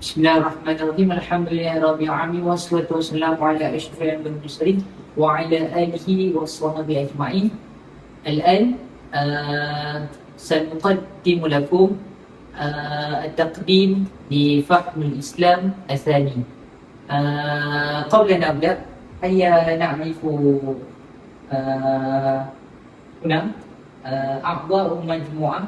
Bismillahirrahmanirrahim. Alhamdulillahirabbil alamin wassalatu wassalamu ala asyrafil mursalin wa ala alihi washabbihi ajma'in. Al-an سنقدم لكم التقديم لفهم الإسلام الثاني. قبل أن نبدأ هيا نعرف هنا أعضاء مجموعة.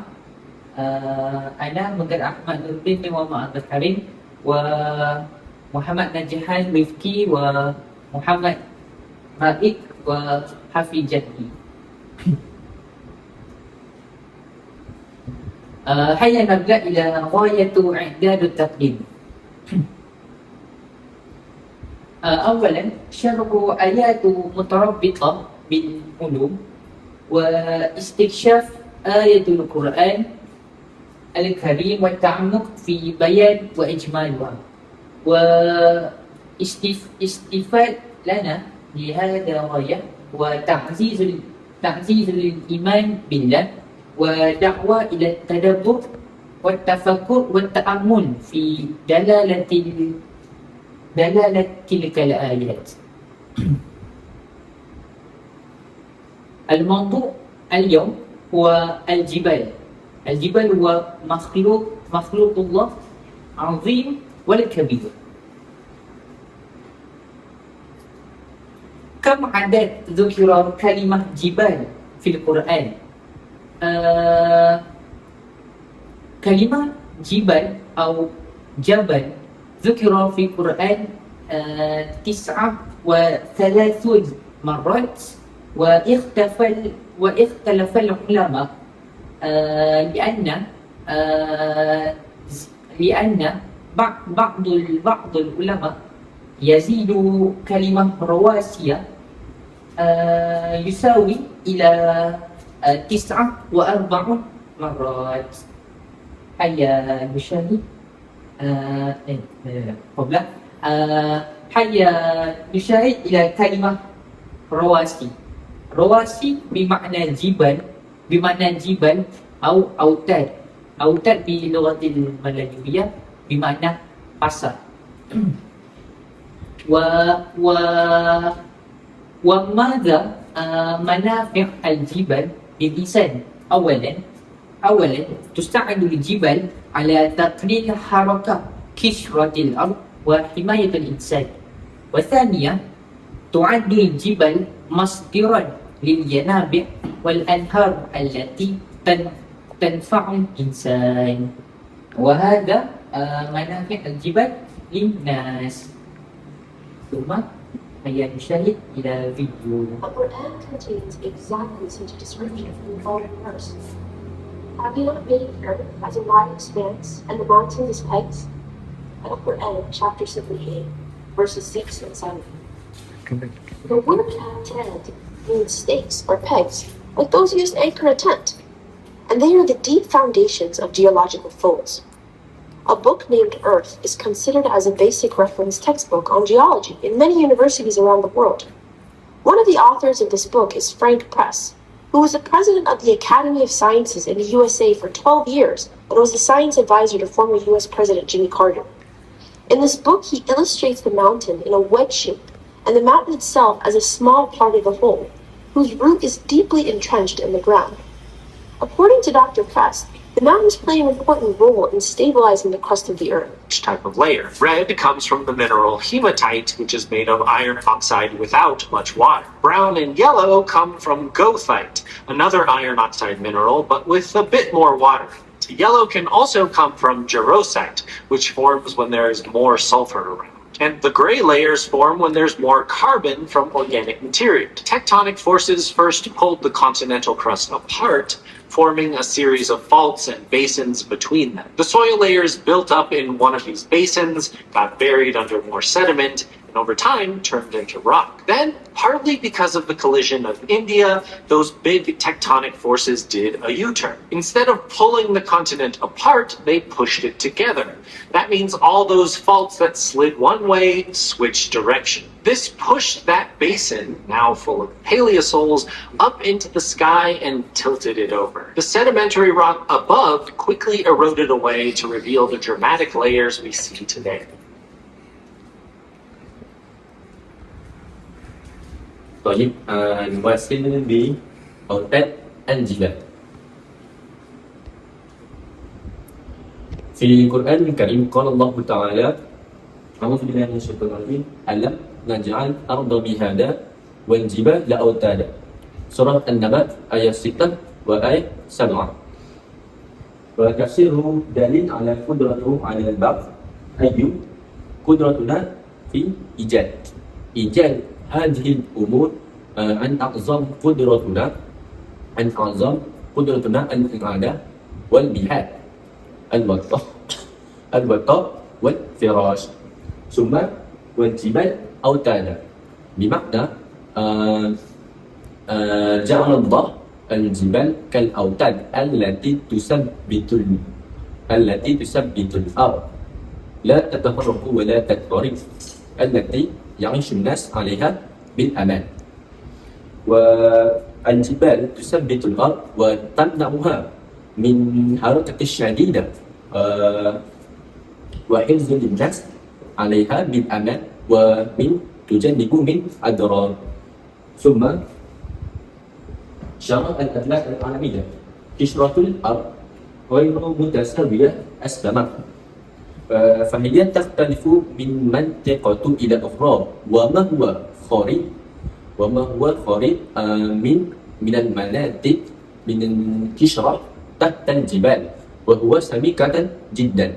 أنا مقر أحمد نردين ومعاذ الكريم ومحمد نجحان رفقي ومحمد رائد وحفيظتي. هيا نبدأ إلى غاية إعداد التقديم. أولا شرح آيات متربطة بالعلوم واستكشاف آية القرآن الكريم والتعمق في بيان وإجمالها واستفاد لنا لهذا غاية وتعزيز الإيمان بالله ودعوة إلى التدبر والتفكر والتأمل في دلالة تلك الآيات. الموضوع اليوم هو الجبال. الجبال هو مخلوق الله عظيم والكبير. كم عدد ذكر كلمة جبال في القرآن؟ كلمة جبال أو جبل ذكر في القرآن 39 مرات واختلف العلماء لأن بعض العلماء يزيد كلمة رواسية يساوي إلى 49 مرات. هيا نشاهد هيا نشاهد إلى كلمة رواسي. رواسي بمعنى جبل أو أوتاد. أوتاد بلغة الملايوية بمعنى pasar. وماذا منافع الجبال للإنسان؟ أولا تساعد الجبال على تقليل حركة كسرة الأرض وحماية الإنسان. وثانيا تعد الجبال مصدرا للينابيع والأنهار التي تنفع الإنسان. وهذا منافع الجبال للناس. ثم هيا نشاهد إلى فيديو. The Quran contains exactly such a description in the following verse. Have you not made the earth as a wide expanse and the mountains as pegs? Al-Quran, chapter 78, verses 6 and 7. The word tent means stakes or pegs, like those used to anchor a tent, and they are the deep foundations of geological folds. A book named Earth is considered as a basic reference textbook on geology in many universities around the world. One of the authors of this book is Frank Press, who was the president of the Academy of Sciences in the USA for 12 years and was the science advisor to former US President Jimmy Carter. In this book, he illustrates the mountain in a wedge shape and the mountain itself as a small part of the whole, whose root is deeply entrenched in the ground. According to Dr. Press, the mountains play an important role in stabilizing the crust of the earth. Which type of layer? Red comes from the mineral hematite, which is made of iron oxide without much water. Brown and yellow come from goethite, another iron oxide mineral, but with a bit more water. Yellow can also come from jarosite, which forms when there is more sulfur around. And the gray layers form when there's more carbon from organic material. Tectonic forces first pulled the continental crust apart, forming a series of faults and basins between them. The soil layers built up in one of these basins got buried under more sediment, and over time turned into rock. Then, partly because of the collision of India, those big tectonic forces did a U-turn. Instead of pulling the continent apart, they pushed it together. That means all those faults that slid one way switched direction. This pushed that basin, now full of paleosols, up into the sky and tilted it over. The sedimentary rock above quickly eroded away to reveal the dramatic layers we see today. طيب نواصل بأوتاد الجبال. في القرآن الكريم قال الله تعالى: أعوذ بالله من الشيطان الرجيم ألم نجعل الأرض مهادا والجبال أوتادا. سورة النبأ آية 6 وآية 7. وتفسيره دليل على قدرته على البعث، أي قدرتنا في إيجاد هذه الأمور، أن أعظم قدرتنا الإرادة والبهاد البقاء والفراش. ثم والجبال أوتادا بمعنى جعل الله الجبال كالأوتاد التي تثبت الأرض لا تتفرق ولا تضطرب، التي يعيش الناس عليها بالأمان. والجبال تثبت الأرض وتمنعها من حركة الشديدة وحفظ الناس عليها بالأمان ومن تجنب من أضرار. ثم شرع الأفلاك العالمية قشرة الأرض غير متساوية السماء، فهي تختلف من منطقة إلى أخرى. وما هو خارج من المناطق من القشرة تحت الجبال، وهو سميكة جدا.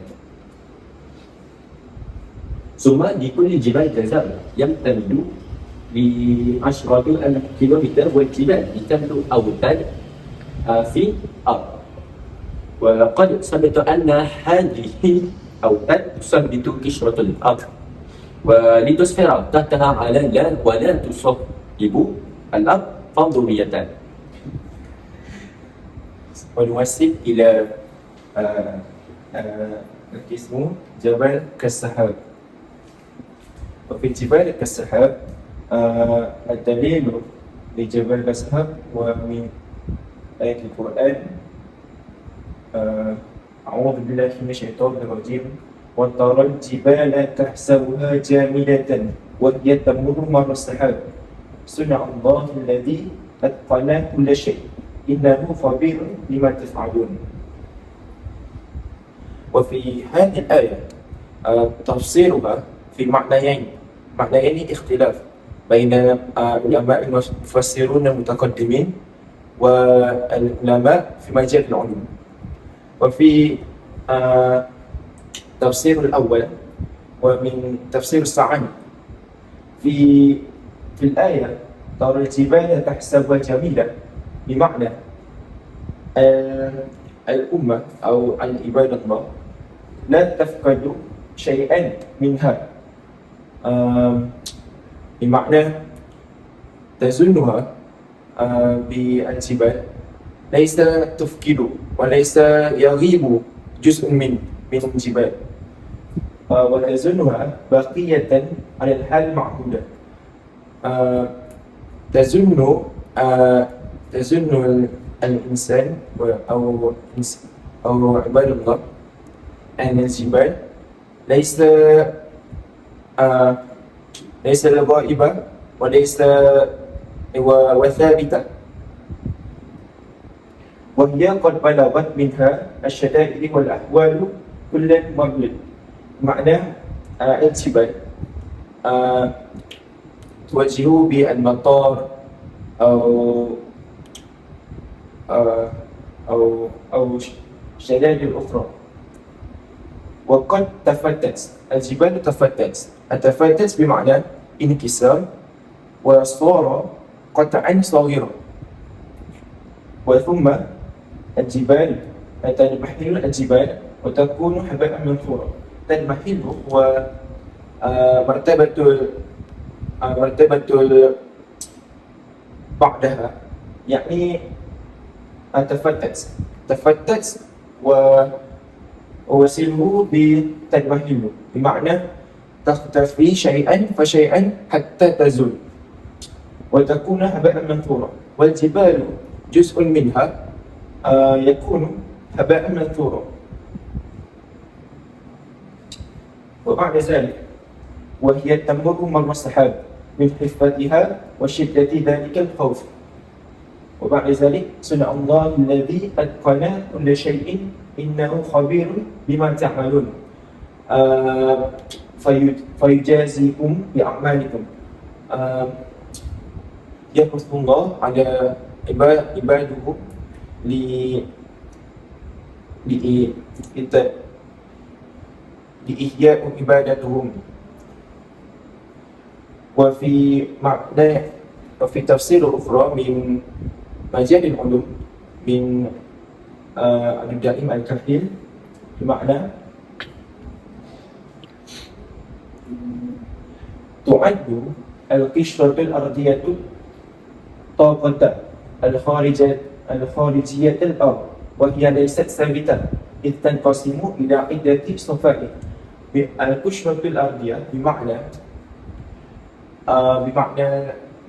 ثم لكل جبال جزر يمتد لعشرة آلاف كيلومتر، والجبال تملأ أوتاد في الأرض. وقد ثبت أن هذه أوتاد تثبت قشرة الأرض ولتصفر تحتها على ولا تصب الأرض فضولية. ونوصل إلى قسم جبل كالسحاب. وفي جبال كالسحاب الدليل لجبل كالسحاب ومن آية القرآن أعوذ بالله من الشيطان الرجيم وترى الجبال تحسبها جامدة وهي تمر مر السحاب صنع الله الذي أتقن كل شيء إنه خبير بما تفعلون. وفي هذه الآية تفسيرها في معنيين اختلاف بين علماء المفسرون المتقدمين والعلماء في مجال العلوم. وفي تفسير الأول ومن تفسير الثاني في الآية ترى الجبال تحسبها جميلة، بمعنى الأمة أو عباد الله لا تفقد شيئا منها، بمعنى تزنها بالجبال ليس تفقد وليس يغيب جزء من الجبال، وتزنها بقية على الحال المعهودة. تزن الإنسان أو عباد الله أن الجبال ليس غائبة وليس وثابتة، وهي قد بلغت منها الشدائد والأحوال كل مرة. معنى الجبال تواجه بالمطار أو شدائد أخرى. وقد تفتت الجبال تفتت بمعنى انكسار وصار قطعا صغيرا. وثم الجبال تنمحل الجبال وتكون حباء منثورا. تنمحل مرتبة بعدها يعني تفتت ووسله بتنوهله بمعنى تختفي شيئا فشيئا حتى تزول وتكون هباء منثورا والجبال جزء منها يكون هباء منثورا وبعد ذلك وهي تمر مر السحاب من خفتها وشدة ذلك الخوف وبعد ذلك صنع الله الذي أتقن كل شيء إنه خبير بما تعملون فيجازيكم بأعمالكم يحث الله على عباده لإحياء عبادتهم وفي معنى وفي تفسير أخرى من مجال العلوم من عبد الدائم الكحيل بمعنى تعد القشرة الأرضية طاقة الخارجية الأرض وهي ليست ثابتة إذ تنقسم إلى عدة صفائح القشرة الأرضية بمعنى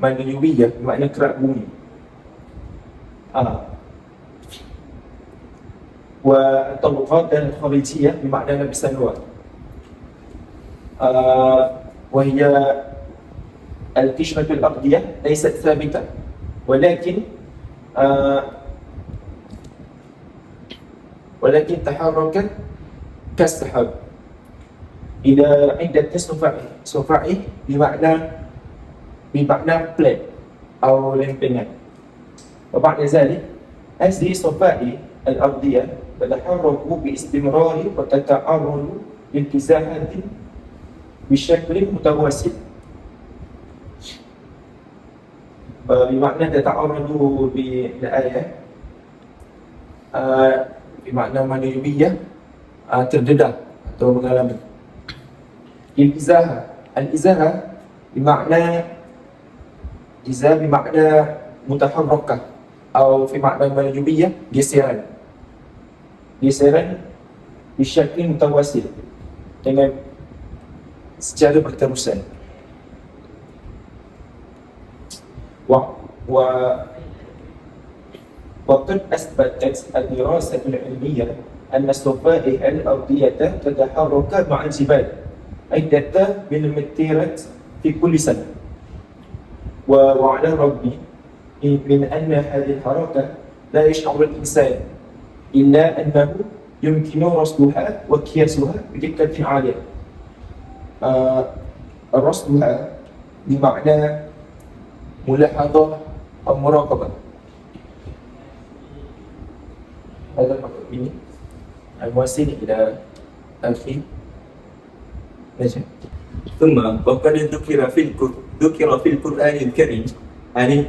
معنوية بمعنى kerak bumi والطبقات الخارجية بمعنى لبس النوار وهي القشرة الأرضية ليست ثابتة ولكن تحركت كالسحاب إلى عدة صفائح بمعنى plate أو lempengan وبعد ذلك هذه الصفائح الأرضية تتحرك باستمرار وتتعرض لانتزاعات بشكل متواصل بمعنى تتعرض بالآية بمعنى manusia terdedah atau mengalami الإزاحة بمعنى متحركة أو في معنى manusia geseran بشكل متواصل dengan secara berterusan وقد أثبتت الدراسة العلمية أن الصفائح الأرضية تتحرك مع الجبال عدة مليمترات في كل سنة وعلى ربي من أن هذه الحركة لا يشعر الإنسان إلا أنه يمكن رصدها وقياسها بدقة عالية رصدها بمعنى ملاحظة أو مراقبة هذا المقصود مني الموصل إلى الخير نجم ثم وقد ذكر في القرآن الكريم عن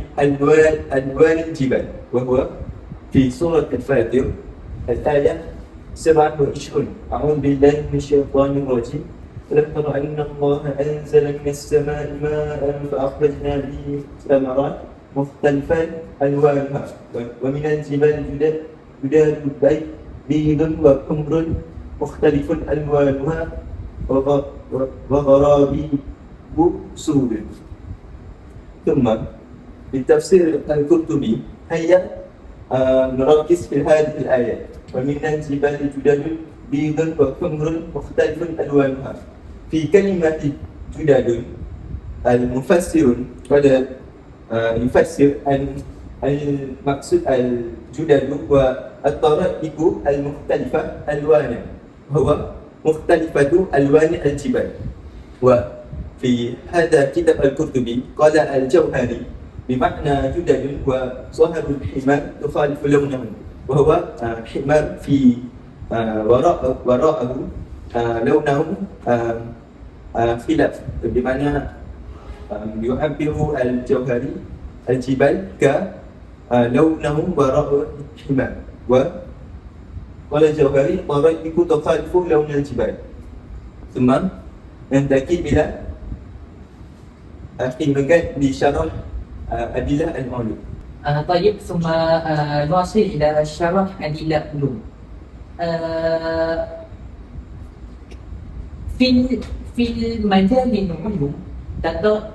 ألوان الجبال وهو في سورة الفاتر الآية 27 أعوذ بالله من الشيطان الرجيم ألم تر أن الله أنزل من السماء ماء فأخرجنا به ثمرات مختلفا ألوانها ومن الجبال جداد بيض وحمر مختلف ألوانها وغرابيب سود ثم بالتفسير القرطبي هيا نركز في هذه الآية ومن الجبال جداد بيض وحمر مختلف ألوانها في كلمة جداد المفسر قد يفسر أن المقصود الجداد والطرائق المختلفة ألوانا هو مختلفة ألوان الجبال وفي هذا كتاب القرطبي قال الجوهري بمعنى جدد وظهر الحمار يخالف لونه وهو حمار في وراءه لونه خلاف بمعنى يعبر الجوهري الجبال كلونه وراء الحمار وقال الجوهري طرائق تخالف لون الجبال ثم ننتقل إلى قيمة لشرح أدلة المعلوم. طيب ثم نواصل إلى شرح أدلة العلوم. في المجال العلوم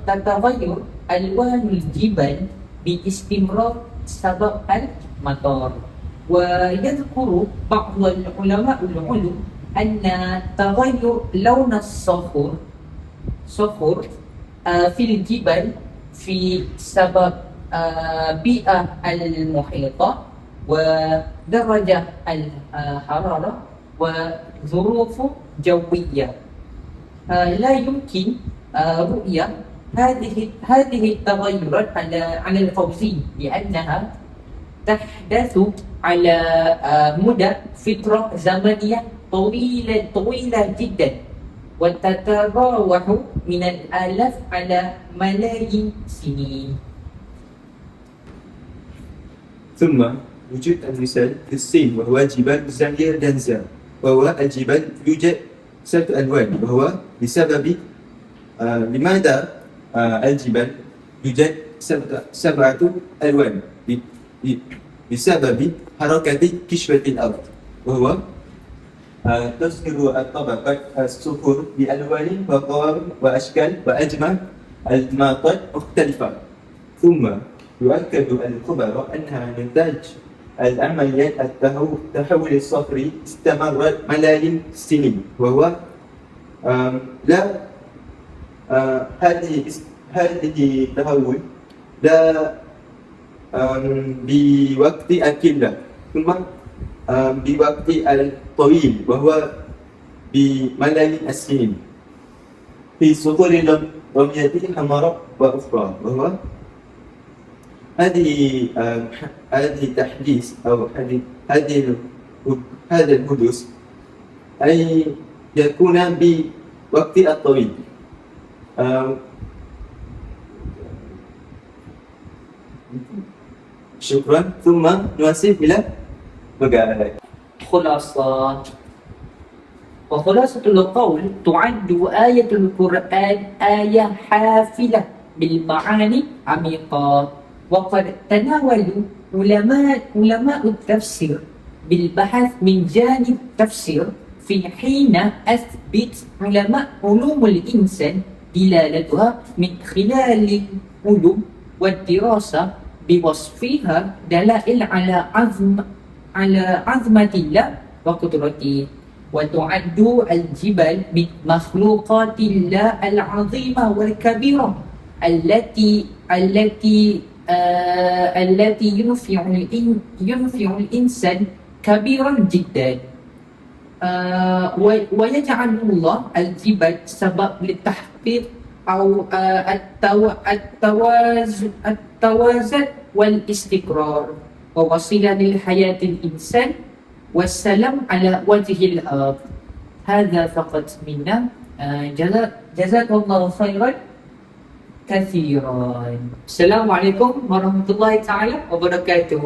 تتغير ألوان الجبال باستمرار سبب المطر، ويذكر بعض العلماء العلوم أن تغير لون الصخور في الجبال في سبب بيئة المحيطة ودرجة الحرارة وظروف جوية. لا يمكن رؤية هذه التغيرات على الفوزي لأنها تحدث على مدى فترة زمنية طويلة جدا، وتتراوح من الآلاف على ملايين السنين. ثم وجود المثال في الصين وهو جبال زانية دانزا، وهو الجبال يوجد 7 ألوان، وهو بسبب لماذا الجبال يوجد 7 ألوان؟ بسبب حركة كشف الأرض، وهو تظهر الطبقات الصخور بألوان وقوائم وأشكال وأجمال المناطق مختلفة. ثم يؤكد الخبراء أنها نتاج العمليات التحول الصخري استمرت ملايين السنين، وهو لا هذه التحول لا بوقت أكيد، ثم بوقت الطويل وهو بملايين السنين في صخور رملية حمراء وأخرى. وهو هذه تحديث أو هذا الحدوث أي يكون بوقت الطويل. شكرا. ثم نواصل إلى مقالة. خلاصة. وخلاصة القول تعد آية القرآن آية حافلة بالمعاني عميقة، وقد تناول علماء التفسير بالبحث من جانب التفسير في حين أثبت علماء علوم الإنسان دلالتها من خلال العلوم والدراسة بوصفها دلائل على عظمة الله وقدرته. وتعد الجبال من مخلوقات الله العظيمة والكبيرة التي ينفع الإنسان كبيرا جدا. ويجعل الله الجبال سبب لتحقيق أو التوازن والاستقرار ووسيلة للحياة الإنسان والسلام على وجه الأرض. هذا فقط منا. جزاك الله خيرا كثيرا. السلام عليكم ورحمة الله تعالى وبركاته.